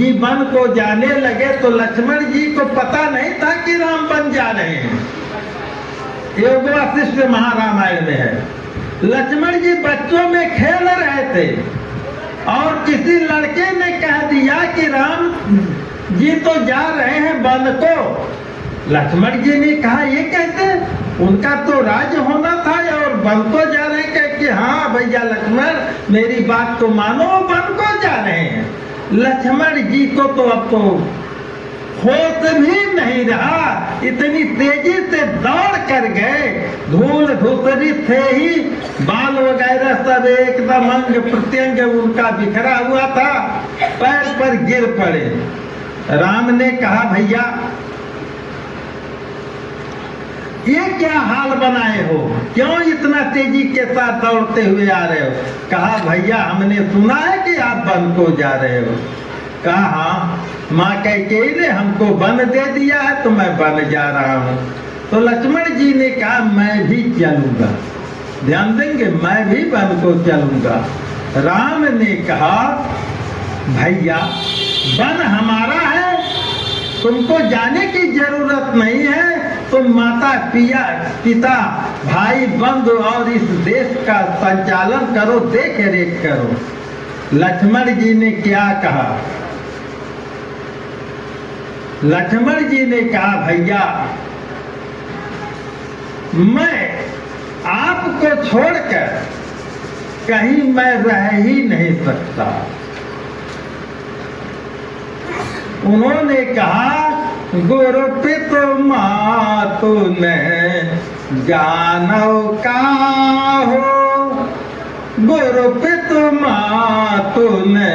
जी one को जाने लगे तो लक्ष्मण जी को पता नहीं था कि राम बन जा रहे हैं। योग वशिष्ठ महारामायण में है। लक्ष्मण जी बच्चों में खेल रहे थे और किसी लड़के ने कह दिया कि राम जी तो जा रहे हैं वन को। लक्ष्मण जी ने कहा ये कैसे, उनका तो राज्य होना था और वन को जा रहे हैं। कह कि हाँ भैया लक्ष्मण मेरी बात को मानो, वन को जा रहे हैं। लक्ष्मण जी को तो अब तो होश भी नहीं रहा, इतनी तेजी से दौड़ कर गए, धूल धूसरी थे ही, बाल वगैरह सब एकदम अंग प्रत्यंग उनका बिखरा हुआ था, पैर पर गिर पड़े। राम ने कहा भैया ये क्या हाल बनाए हो, क्यों इतना तेजी के साथ दौड़ते हुए आ रहे हो। कहा भैया हमने सुना है कि आप वन को जा रहे हो। कहा हाँ, माँ कैकेयी ने हमको वन दे दिया है तो मैं वन जा रहा हूँ। तो लक्ष्मण जी ने कहा मैं भी चलूंगा, ध्यान देंगे मैं भी वन को चलूंगा। राम ने कहा भैया वन हमारा है, तुमको जाने की जरूरत नहीं है, तुम माता पिता भाई बंधु और इस देश का संचालन करो, देख रेख करो। लक्ष्मण जी ने क्या कहा, लक्ष्मण जी ने कहा भैया मैं आपको छोड़कर कहीं मैं रह ही नहीं सकता। उन्होंने कहा गुरु पितु मातु ने जानो काहो, गुरु पितु मातु ने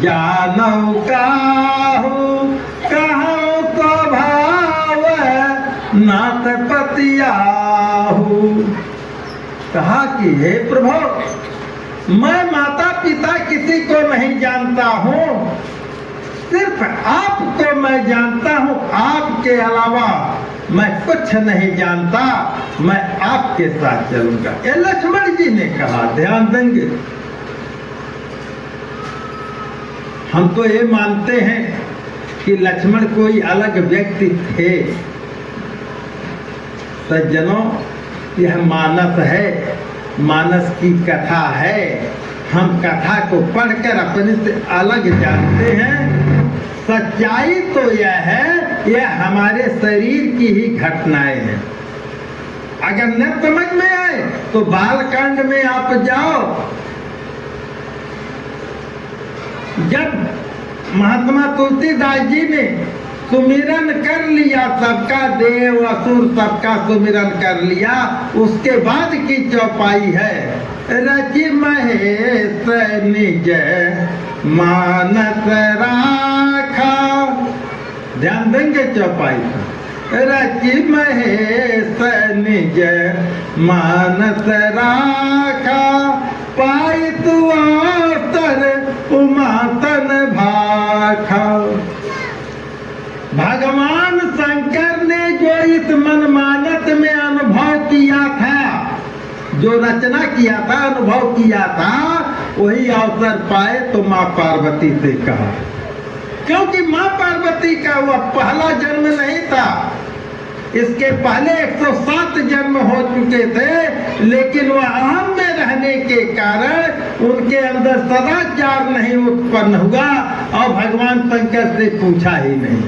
जानो काहो, कहो तो भाव नाथ पतियाहू। कहा कि हे प्रभु मैं माता पिता किसी को नहीं जानता हूँ, सिर्फ आपको मैं जानता हूँ, आपके अलावा मैं कुछ नहीं जानता, मैं आपके साथ चलूंगा। ये लक्ष्मण जी ने कहा, ध्यान देंगे। हम तो ये मानते हैं कि लक्ष्मण कोई अलग व्यक्ति थे। सज्जनों यह मानस है, मानस की कथा है। हम कथा को पढ़कर अपने से अलग जानते हैं। सच्चाई तो यह है, यह हमारे शरीर की ही घटनाएं हैं। अगर न समझ में आए तो बालकांड में आप जाओ। जब महात्मा तुलसीदास जी ने सुमिरन कर लिया, सबका देव असुर सबका सुमिरन कर लिया, उसके बाद की चौपाई है रचि महेश निज मानस राखा। ध्यान देंगे चौपाई पर, रचि महेश निज मानस राखा, पाई तु अवसर उमा तन भाखा। भगवान शंकर ने जो इस मनमानस में अनुभव किया था, जो रचना किया था, अनुभव किया था, वही अवसर पाए तो माँ पार्वती से कहा। क्योंकि माँ पार्वती का वह पहला जन्म नहीं था, इसके पहले 107 जन्म हो चुके थे, लेकिन वह अहम में रहने के कारण उनके अंदर सदाचार नहीं उत्पन्न हुआ और भगवान शंकर से पूछा ही नहीं।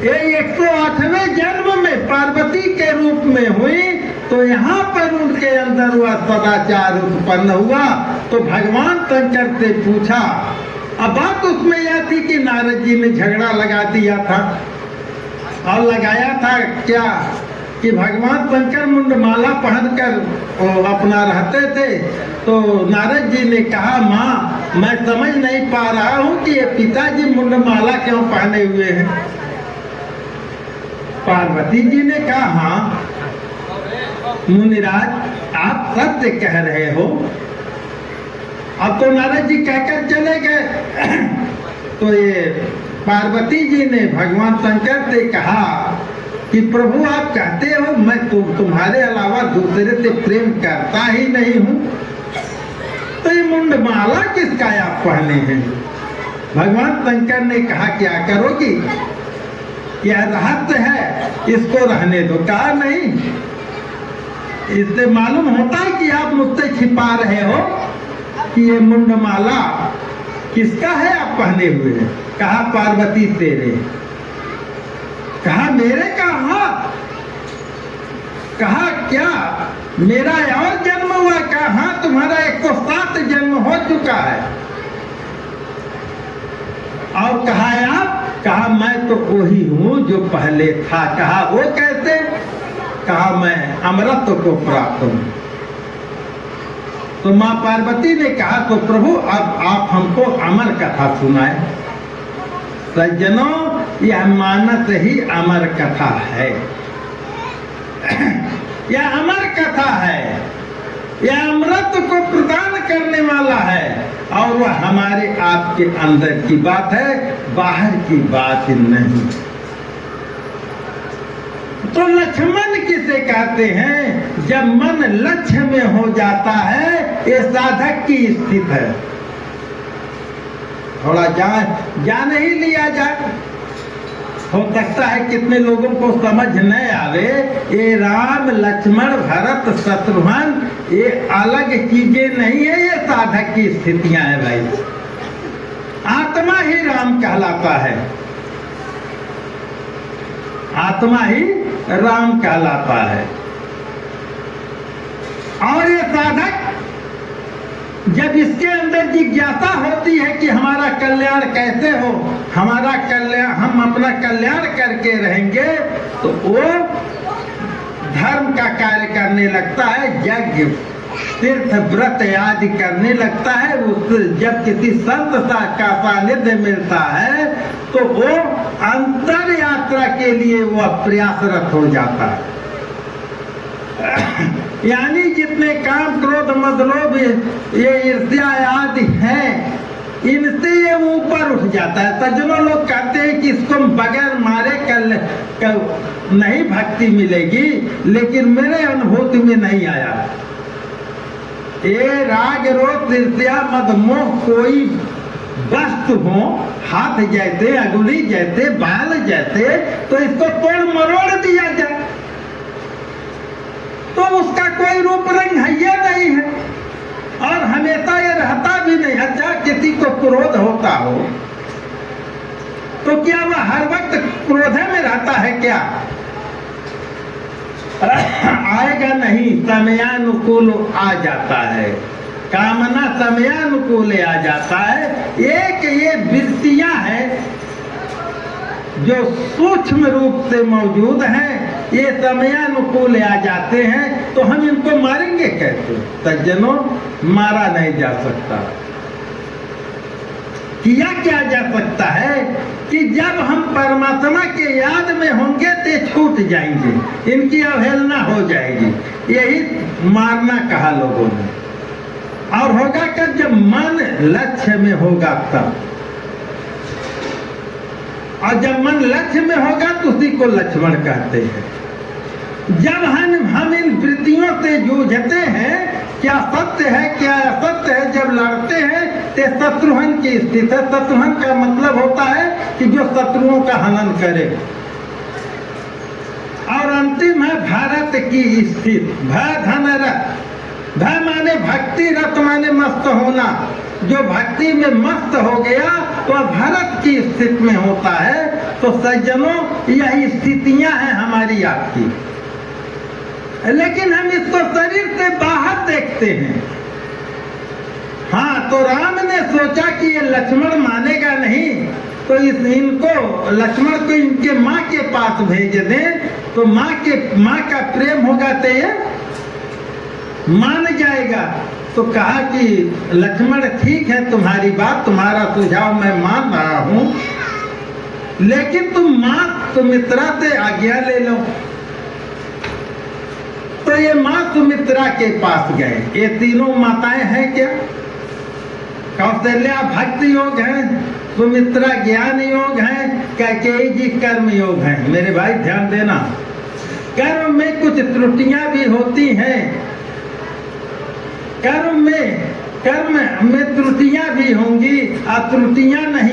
ये 108वें जन्म में पार्वती के रूप में हुई तो यहाँ पर उनके अंदर वह सदाचार उत्पन्न हुआ तो भगवान शंकर से पूछा। अब बात उसमें यह थी कि नारद जी ने झगड़ा लगा दिया था और लगाया था क्या कि भगवान शंकर मुंडमाला पहनकर अपना रहते थे। तो नारद जी ने कहा माँ मैं समझ नहीं पा रहा हूँ कि ये पिताजी मुंडमाला क्यों पहने हुए हैं। पार्वती जी ने कहा हाँ मुनिराज आप सत्य कह रहे हो। अब तो नारद जी कहकर चले गए। तो ये पार्वती जी ने भगवान शंकर से कहा कि प्रभु आप कहते हो मैं तुम्हारे अलावा दूसरे से प्रेम करता ही नहीं हूँ, तो ये मुंडमाला किसका आप पहने हैं। भगवान शंकर ने कहा क्या करोगी, यह रहस्य है, इसको रहने दो। कहा नहीं, इससे मालूम होता है कि आप मुझसे छिपा रहे हो कि ये मुंडमाला किसका है आप पहने हुए। कहा पार्वती तेरे। कहा मेरे कहा, कहा क्या मेरा और जन्म हुआ। कहा हाँ तुम्हारा 107 जन्म हो चुका है। और कहा आप, कहा मैं तो वही हूं जो पहले था। कहा वो कैसे। कहा मैं अमृत को प्राप्त हूं। तो मां पार्वती ने कहा तो प्रभु अब आप हमको अमर कथा सुनाए। सज्जनों यह मानस ही अमर कथा है, यह अमर कथा है, यह अमृत को प्रदान करने वाला है और वह हमारे आपके अंदर की बात है, बाहर की बात नहीं। तो लक्ष्मण किसे कहते हैं, जब मन लक्ष्य में हो जाता है, ये साधक की स्थिति है। थोड़ा जान ही लिया जाए। हो सकता है कितने लोगों को समझ न आवे, ये राम लक्ष्मण भरत शत्रुघ्न ये अलग चीजें नहीं है, ये साधक की स्थितियां हैं भाई। आत्मा ही राम कहलाता है, आत्मा ही राम कहलाता है। और ये साधक जब इसके अंदर जिज्ञासा होती है कि हमारा कल्याण कैसे हो, हमारा कल्याण, हम अपना कल्याण करके रहेंगे, तो वो धर्म का कार्य करने लगता है, यज्ञ तीर्थ व्रत आदि करने लगता है। उस जब किसी संत का सानिध्य मिलता है तो वो अंतर यात्रा के लिए वो प्रयासरत हो जाता है। यानी जितने काम क्रोध मद लोभ ये ईर्ष्या आदि हैं, इनसे ये ऊपर उठ जाता है। सज्जनों लोग कहते हैं कि इसको बगैर मारे कल नहीं भक्ति मिलेगी, लेकिन मेरे अनुभूति में नहीं आया। ये राग रोग ईर्ष्या मद मोह कोई वस्तु हो, हाथ जैसे, अंगुली जैसे, बाल जैसे, तो इसको तोड़ मरोड़ दिया जाए तो उसका कोई रूप रंग है ये नहीं है, और हमेशा ये रहता भी नहीं। अच्छा किसी को क्रोध होता हो तो क्या वह हर वक्त क्रोध में रहता है क्या? आएगा नहीं, समयानुकूल आ जाता है, कामना समयानुकूल आ जाता है। एक ये वृत्तियां हैं जो सूक्ष्म रूप से मौजूद हैं, ये समयानुकूल आ जाते हैं, तो हम इनको मारेंगे कैसे? सज्जनों मारा नहीं जा सकता। किया क्या जा सकता है कि जब हम परमात्मा के याद में होंगे तो छूट जाएंगे, इनकी अवहेलना हो जाएगी। यही मारना कहा लोगों ने। और होगा कब? जब मन लक्ष्य में होगा तब। और जब मन लक्ष्य में होगा तो उसी को लक्ष्मण कहते हैं। जब हम इन वृत्तियों से जूझते हैं, क्या सत्य है क्या असत्य है, जब लड़ते हैं तो शत्रुघ्न की स्थिति है। शत्रुघ्न का मतलब होता है कि जो शत्रुओं का हनन करे। और अंतिम है भारत की स्थिति। भय धन रथ। भय माने भक्ति, रत माने मस्त होना। जो भक्ति में मस्त हो गया तो भरत की स्थिति में होता है। तो सज्जनों यही स्थितियां हैं हमारी आपकी, लेकिन हम इसको शरीर से बाहर देखते हैं। हाँ, तो राम ने सोचा कि ये लक्ष्मण मानेगा नहीं, तो इनको लक्ष्मण को इनके माँ के पास भेज दें, तो माँ का प्रेम होगा तो ये मान जाएगा। तो कहा कि लक्ष्मण ठीक है, तुम्हारी बात, तुम्हारा सुझाव मैं मान रहा हूं, लेकिन तुम माँ सुमित्रा से आज्ञा ले लो। तो ये माँ सुमित्रा के पास गए। ये तीनों माताएं हैं क्या? कौशल्या भक्ति योग है, सुमित्रा ज्ञान योग है, कैकेयी जी कर्म योग है। मेरे भाई ध्यान देना, कर्म में कुछ त्रुटियां भी होती हैं। कर्म में त्रुटियां भी होंगी और त्रुटियां नहीं